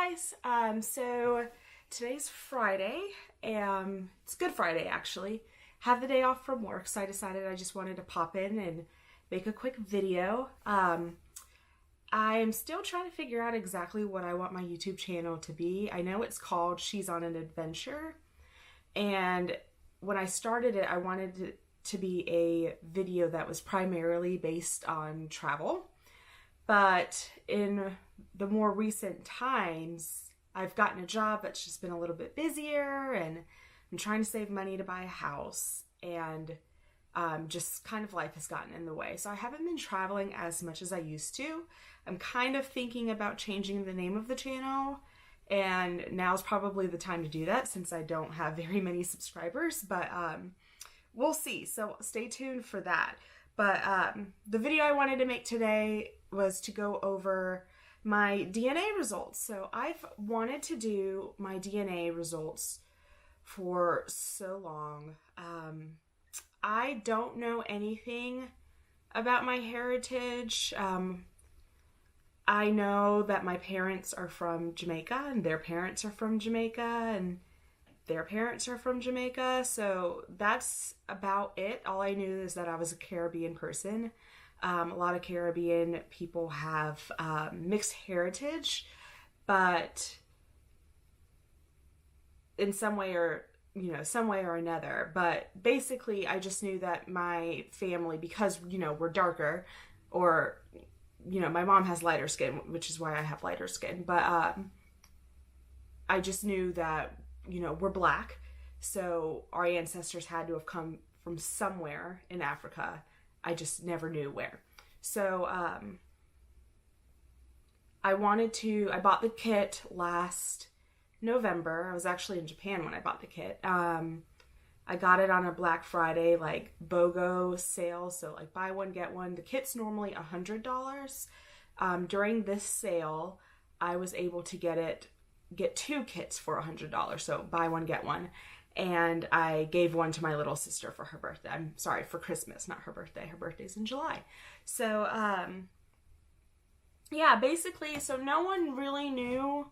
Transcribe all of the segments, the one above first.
guys. So today's Friday, and it's Good Friday actually. Have the day off from work, so I decided I just wanted to pop in and make a quick video. I'm still trying to figure out exactly what I want my YouTube channel to be. I know it's called She's on an Adventure, and when I started it, I wanted it to be a video that was primarily based on travel. But in the more recent times, I've gotten a job that's just been a little bit busier, and I'm trying to save money to buy a house, and just kind of life has gotten in the way. So I haven't been traveling as much as I used to. I'm kind of thinking about changing the name of the channel, and now's probably the time to do that since I don't have very many subscribers, but we'll see. So stay tuned for that. But the video I wanted to make today was to go over my DNA results. So I've wanted to do my DNA results for so long. I don't know anything about my heritage. I know that my parents are from Jamaica, and their parents are from Jamaica, and their parents are from Jamaica, so that's about it. All I knew is that I was a Caribbean person. A lot of Caribbean people have mixed heritage, but in some way or another. But basically, I just knew that my family, because we're darker, or my mom has lighter skin, which is why I have lighter skin. But I just knew that we're black, so our ancestors had to have come from somewhere in Africa. I just never knew where. So I bought the kit last November. I was actually in Japan when I bought the kit. I got it on a Black Friday like BOGO sale, so like buy one get one. The kit's normally $100. During this sale, I was able to get two kits for $100, so buy one get one. And I gave one to my little sister for her birthday. I'm sorry, for Christmas, not her birthday. Her birthday's in July. So yeah, basically, so no one really knew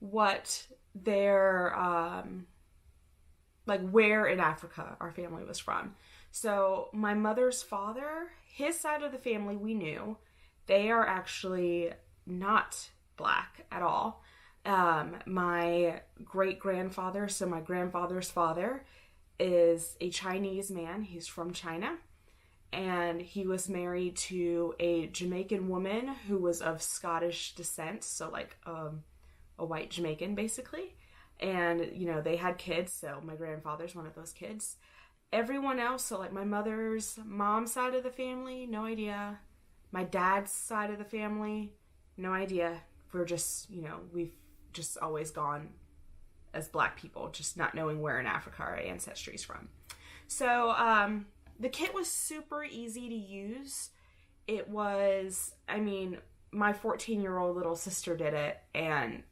what their like where in Africa our family was from. So my mother's father, his side of the family, we knew. They are actually not black at all. My great-grandfather, so my grandfather's father, is a Chinese man. He's from China, and he was married to a Jamaican woman who was of Scottish descent, so like a white Jamaican basically. And they had kids, so my grandfather's one of those kids. Everyone else, so like my mother's mom's side of the family, no idea. My dad's side of the family, no idea. We're just, we've just always gone as black people, just not knowing where in Africa our ancestry is from. So the kit was super easy to use. It was, my 14-year-old little sister did it, and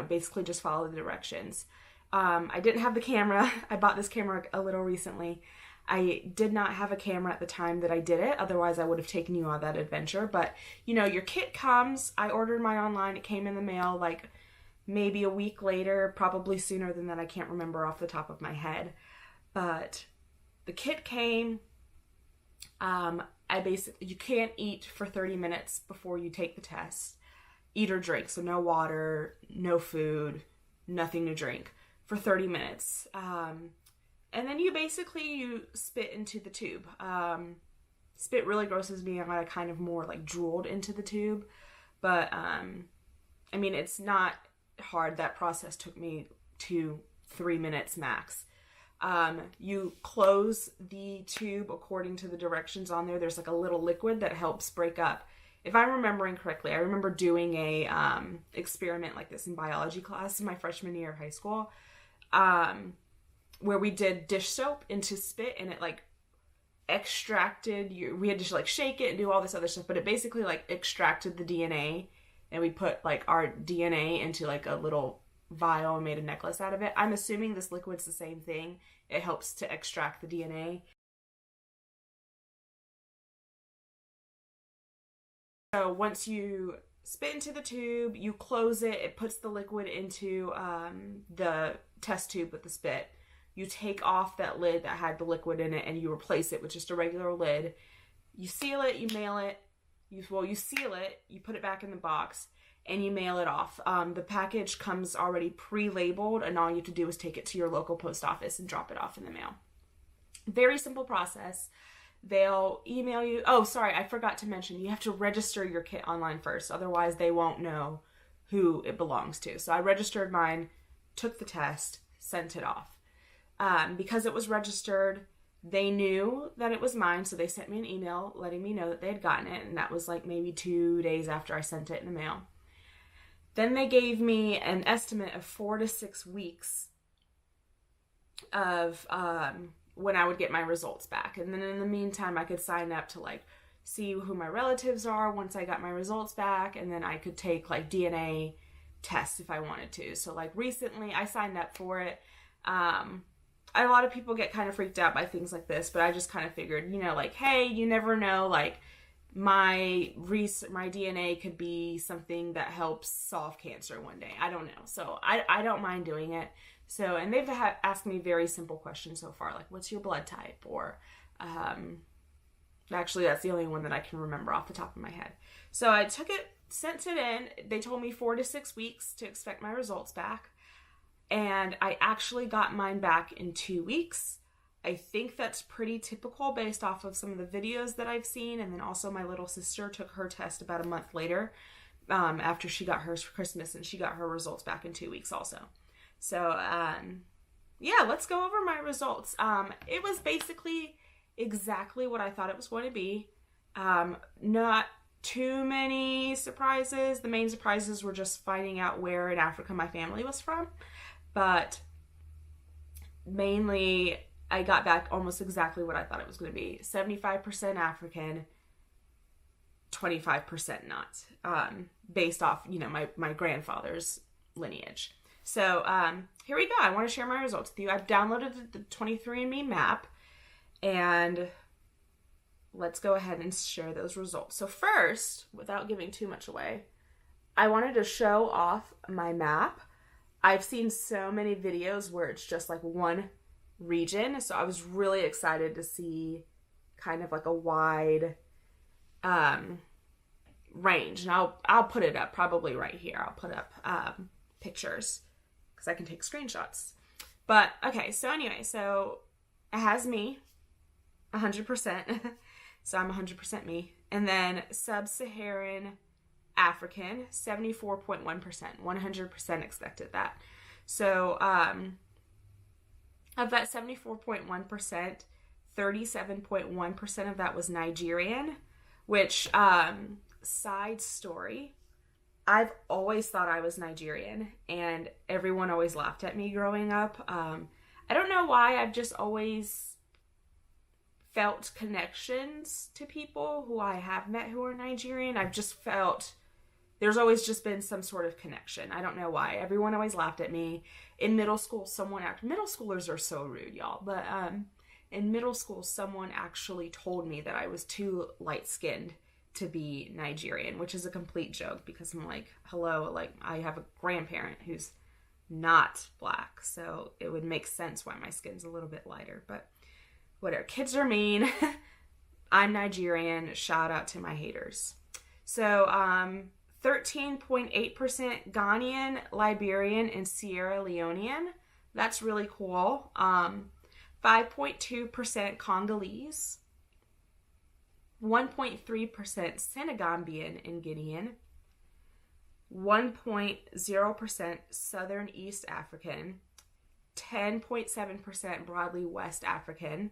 basically just follow the directions. I didn't have the camera. I bought this camera a little recently. I did not have a camera at the time that I did it. Otherwise, I would have taken you on that adventure. But, your kit comes. I ordered mine online. It came in the mail like maybe a week later, probably sooner than that. I can't remember off the top of my head. But the kit came. You can't eat for 30 minutes before you take the test. Eat or drink. So no water, no food, nothing to drink for 30 minutes. And then you spit into the tube. Spit really grosses me out. I kind of more like drooled into the tube. But, it's not hard. That process took me 2-3 minutes max. You close the tube according to the directions on there. There's like a little liquid that helps break up. If I'm remembering correctly, I remember doing a experiment like this in biology class in my freshman year of high school. Where we did dish soap into spit, and it like extracted we had to like shake it and do all this other stuff, but it basically like extracted the DNA, and we put like our DNA into like a little vial and made a necklace out of it. I'm assuming this liquid's the same thing. It helps to extract the DNA. So once you spit into the tube, you close it, it puts the liquid into the test tube with the spit. You take off that lid that had the liquid in it and you replace it with just a regular lid. You seal it, you mail it. You seal it, you put it back in the box, and you mail it off. The package comes already pre-labeled, and all you have to do is take it to your local post office and drop it off in the mail. Very simple process. They'll email you. Oh, sorry, I forgot to mention, you have to register your kit online first. Otherwise, they won't know who it belongs to. So I registered mine, took the test, sent it off. Because it was registered, they knew that it was mine, so they sent me an email letting me know that they had gotten it, and that was like maybe 2 days after I sent it in the mail. Then they gave me an estimate of 4 to 6 weeks of when I would get my results back. And then in the meantime, I could sign up to like see who my relatives are once I got my results back, and then I could take like DNA tests if I wanted to. So like recently I signed up for it. A lot of people get kind of freaked out by things like this, but I just kind of figured, you know, like, hey, you never know, like my DNA could be something that helps solve cancer one day. I don't know. So I don't mind doing it. So, and they've asked me very simple questions so far, like, what's your blood type? Or, actually that's the only one that I can remember off the top of my head. So I took it, sent it in. They told me 4 to 6 weeks to expect my results back. And I actually got mine back in 2 weeks. I think that's pretty typical based off of some of the videos that I've seen. And then also my little sister took her test about a month later after she got hers for Christmas, and she got her results back in 2 weeks also. So, yeah, let's go over my results. It was basically exactly what I thought it was going to be. Not too many surprises. The main surprises were just finding out where in Africa my family was from. But mainly, I got back almost exactly what I thought it was going to be. 75% African, 25% not. Based off, you know, my grandfather's lineage. So, here we go. I want to share my results with you. I've downloaded the 23andMe map. And let's go ahead and share those results. So first, without giving too much away, I wanted to show off my map. I've seen so many videos where it's just like one region. So I was really excited to see kind of like a wide range. And I'll put it up probably right here. I'll put up pictures because I can take screenshots. But okay, so anyway, so it has me 100%. So I'm 100% me. And then sub-Saharan African, 74.1%. 100% expected that. So, of that 74.1%, 37.1% of that was Nigerian, which, side story, I've always thought I was Nigerian, and everyone always laughed at me growing up. I don't know why, I've just always felt connections to people who I have met who are Nigerian. I've just felt there's always just been some sort of connection. I don't know why. Everyone always laughed at me. In middle school, middle schoolers are so rude, y'all. But in middle school, someone actually told me that I was too light-skinned to be Nigerian, which is a complete joke because I'm like, hello, like I have a grandparent who's not black. So it would make sense why my skin's a little bit lighter, but whatever. Kids are mean. I'm Nigerian. Shout out to my haters. So, 13.8% Ghanaian, Liberian, and Sierra Leonean. That's really cool. 5.2% Congolese. 1.3% Senegambian and Guinean. 1.0% Southern East African. 10.7% broadly West African.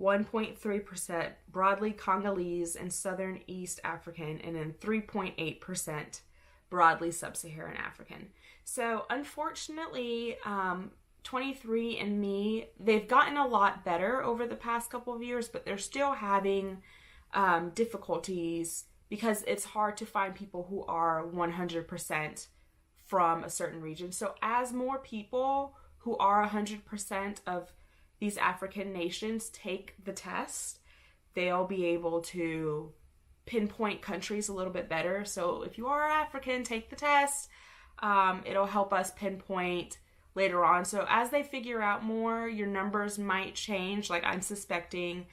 1.3% broadly Congolese and Southern East African, and then 3.8% broadly Sub-Saharan African. So unfortunately, 23andMe, they've gotten a lot better over the past couple of years, but they're still having difficulties because it's hard to find people who are 100% from a certain region. So as more people who are 100% of these African nations take the test, they'll be able to pinpoint countries a little bit better. So if you are African, take the test. It'll help us pinpoint later on. So as they figure out more, your numbers might change. Like I'm suspecting,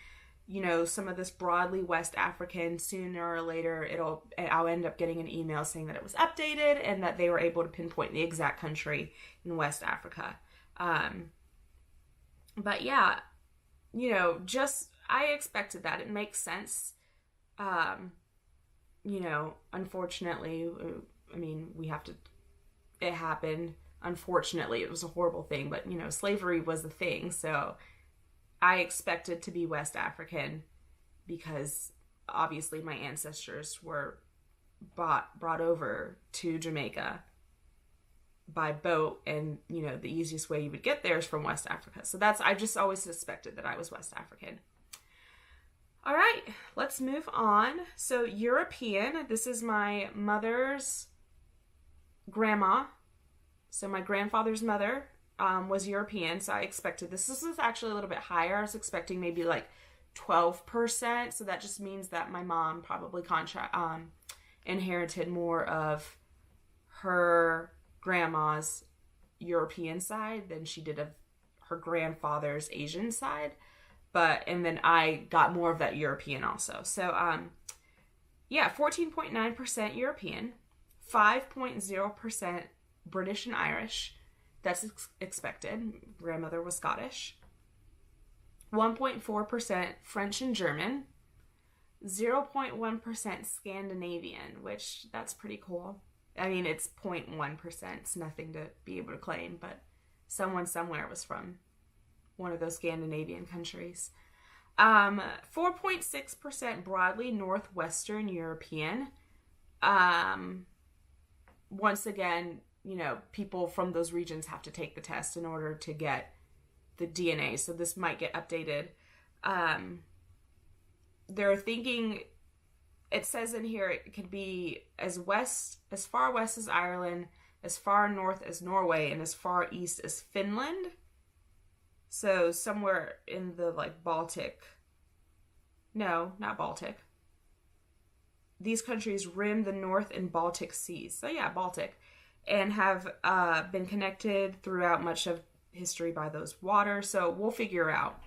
some of this broadly West African, sooner or later, I'll end up getting an email saying that it was updated and that they were able to pinpoint the exact country in West Africa. But yeah, I expected that. It makes sense. Unfortunately, it happened. Unfortunately, it was a horrible thing, but, slavery was the thing. So I expected to be West African because obviously my ancestors were brought over to Jamaica by boat, and the easiest way you would get there is from West Africa. So I just always suspected that I was West African. All right, let's move on. So European, this is my mother's grandma. So my grandfather's mother was European, so I expected this. This was actually a little bit higher. I was expecting maybe like 12%. So that just means that my mom probably inherited more of her grandma's European side than she did of her grandfather's Asian side. And then I got more of that European also. So, 14.9% European, 5.0% British and Irish. That's expected. Grandmother was Scottish. 1.4% French and German. 0.1% Scandinavian, which that's pretty cool. I mean, it's 0.1%. It's nothing to be able to claim, but someone somewhere was from one of those Scandinavian countries. 4.6% broadly Northwestern European. Once again, people from those regions have to take the test in order to get the DNA. So this might get updated. They're thinking, it says in here, it could be as far west as Ireland, as far north as Norway, and as far east as Finland. So somewhere in the Baltic. No, not Baltic. These countries rim the North and Baltic seas. So yeah, Baltic. And have been connected throughout much of history by those waters. So we'll figure out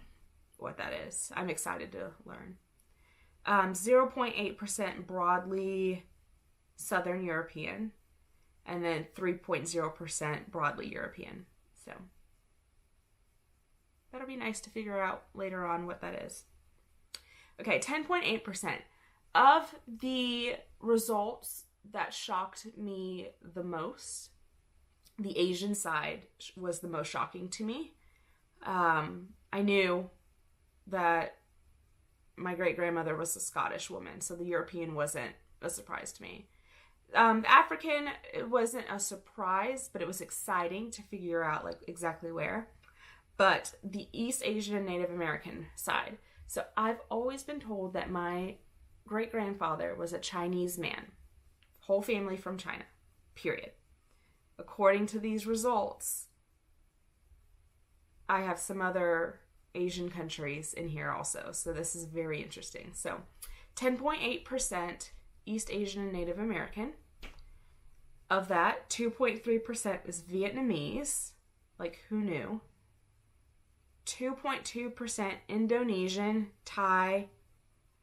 what that is. I'm excited to learn. 0.8% broadly Southern European. And then 3.0% broadly European. So that'll be nice to figure out later on what that is. Okay, 10.8%. Of the results that shocked me the most, the Asian side was the most shocking to me. I knew that my great-grandmother was a Scottish woman, so the European wasn't a surprise to me. The African, it wasn't a surprise, but it was exciting to figure out exactly where. But the East Asian and Native American side. So I've always been told that my great-grandfather was a Chinese man. Whole family from China. Period. According to these results, I have some other Asian countries in here also. So this is very interesting. So 10.8% East Asian and Native American. Of that, 2.3% is Vietnamese. Who knew? 2.2% Indonesian, Thai.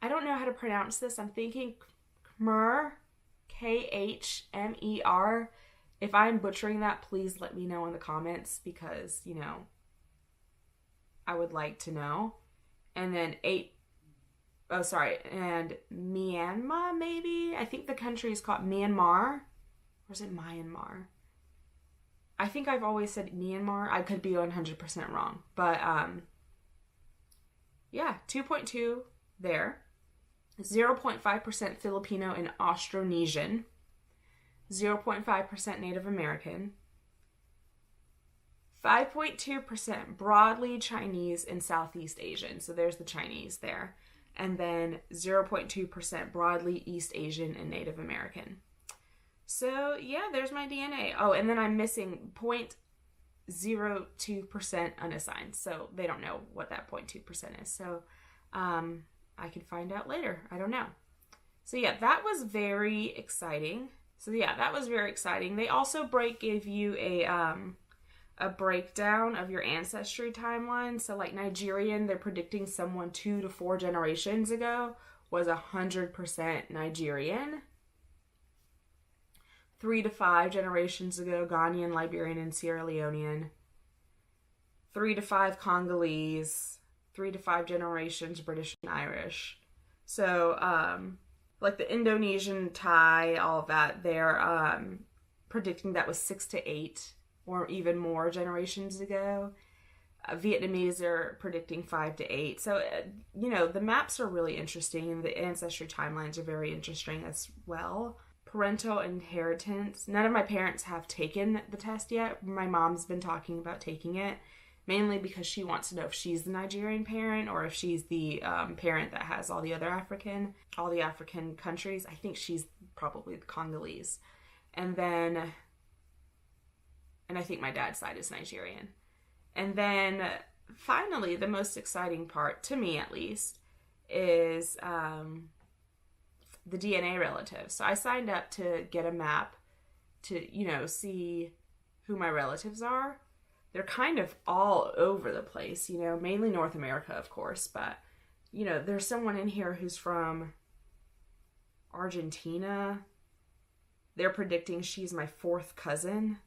I don't know how to pronounce this. I'm thinking Khmer, Khmer. If I'm butchering that, please let me know in the comments because, I would like to know. And then and Myanmar, maybe? I think the country is called Myanmar. Or is it Myanmar? I think I've always said Myanmar. I could be 100% wrong. But, 2.2 there. 0.5% Filipino and Austronesian. 0.5% Native American. 5.2% broadly Chinese and Southeast Asian. So there's the Chinese there. And then 0.2% broadly East Asian and Native American. So, yeah, there's my DNA. Oh, and then I'm missing 0.02% unassigned. So they don't know what that 0.2% is. So I can find out later. I don't know. So yeah, that was very exciting. They also gave you a breakdown of your ancestry timeline. So like Nigerian, they're predicting someone 2 to 4 generations ago was 100% Nigerian. 3 to 5 generations ago, Ghanaian, Liberian, and Sierra Leonean. 3 to 5 Congolese. 3 to 5 generations British and Irish. So, like the Indonesian, Thai, all of that, they're predicting that was 6 to 8 or even more generations ago. Vietnamese are predicting 5 to 8. So, the maps are really interesting. The ancestry timelines are very interesting as well. Parental inheritance. None of my parents have taken the test yet. My mom's been talking about taking it, mainly because she wants to know if she's the Nigerian parent or if she's the parent that has all the African countries. I think she's probably the Congolese. And I think my dad's side is Nigerian. And then finally, the most exciting part, to me at least, is the DNA relatives. So I signed up to get a map to, see who my relatives are. They're kind of all over the place, mainly North America, of course. But, there's someone in here who's from Argentina. They're predicting she's my 4th cousin.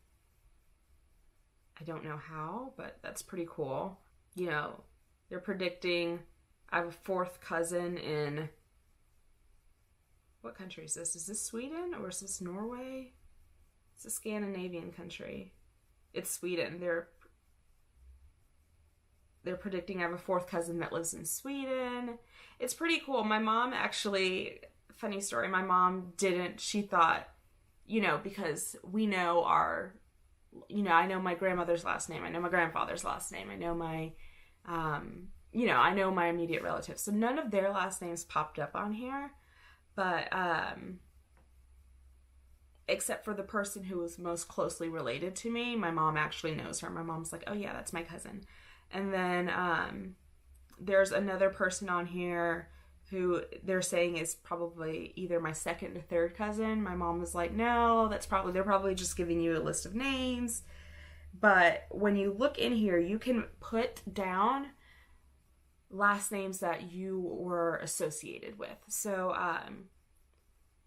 I don't know how, but that's pretty cool. They're predicting I have a 4th cousin in... What country is this? Is this Sweden or is this Norway? It's a Scandinavian country. It's Sweden. They're predicting I have a 4th cousin that lives in Sweden. It's pretty cool. My mom actually, funny story, my mom she thought, because we know I know my grandmother's last name. I know my grandfather's last name. I know my, I know my immediate relatives. So none of their last names popped up on here. But, except for the person who was most closely related to me, my mom actually knows her. My mom's like, oh yeah, that's my cousin. And then, there's another person on here who they're saying is probably either my 2nd or 3rd cousin. My mom was like, no, they're probably just giving you a list of names. But when you look in here, you can put down last names that you were associated with. So,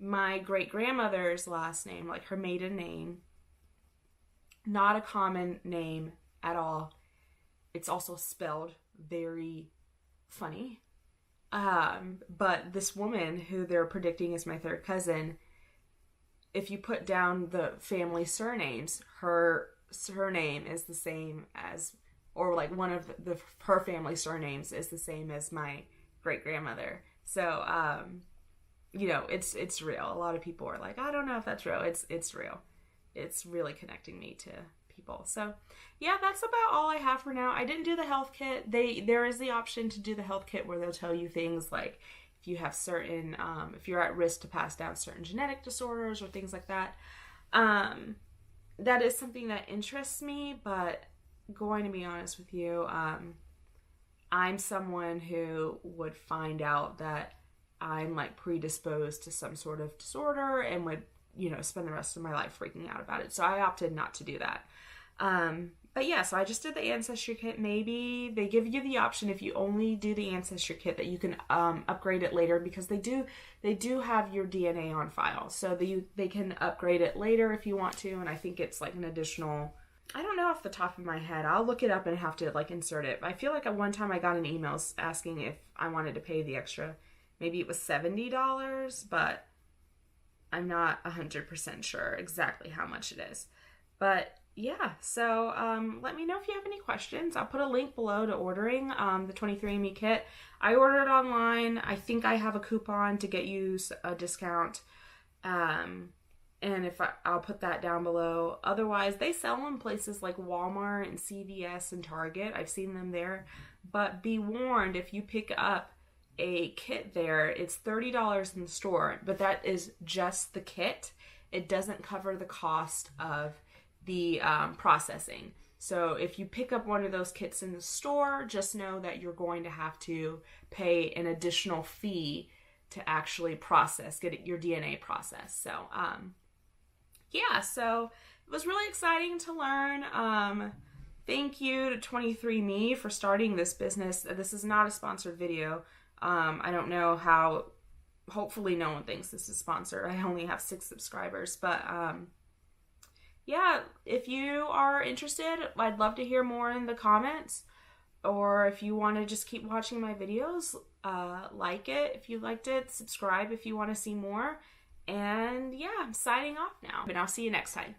my great-grandmother's last name, like her maiden name, not a common name at all. It's also spelled very funny. But this woman who they're predicting is my 3rd cousin, if you put down the family surnames, her surname is the same as, or like one of her family surnames is the same as my great-grandmother. So, it's real. A lot of people are like, I don't know if that's real. It's real. It's really connecting me to people. So yeah, that's about all I have for now. I didn't do the health kit. There is the option to do the health kit where they'll tell you things like if you have certain, if you're at risk to pass down certain genetic disorders or things like that. That is something that interests me, but going to be honest with you, I'm someone who would find out that I'm like predisposed to some sort of disorder and would, spend the rest of my life freaking out about it. So I opted not to do that. But yeah, so I just did the Ancestry kit. Maybe they give you the option if you only do the Ancestry kit that you can upgrade it later, because they do have your DNA on file. So they can upgrade it later if you want to, and I think it's like an additional, I don't know off the top of my head. I'll look it up and have to like insert it. I feel like at one time I got an email asking if I wanted to pay the extra. Maybe it was $70, but I'm not 100% sure exactly how much it is. But yeah, so let me know if you have any questions. I'll put a link below to ordering the 23andMe kit. I ordered it online. I think I have a coupon to get you a discount. And I'll put that down below. Otherwise, they sell them places like Walmart and CVS and Target. I've seen them there. But be warned, if you pick up a kit there, it's $30 in the store, but that is just the kit. It doesn't cover the cost of the processing. So if you pick up one of those kits in the store, just know that you're going to have to pay an additional fee to actually process, get your DNA processed. So, yeah, so it was really exciting to learn. Thank you to 23andMe for starting this business. This is not a sponsored video. I don't know how, hopefully no one thinks this is sponsored. I only have 6 subscribers, but yeah, if you are interested, I'd love to hear more in the comments. Or if you want to just keep watching my videos, like it if you liked it, subscribe if you want to see more. And yeah, I'm signing off now. And I'll see you next time.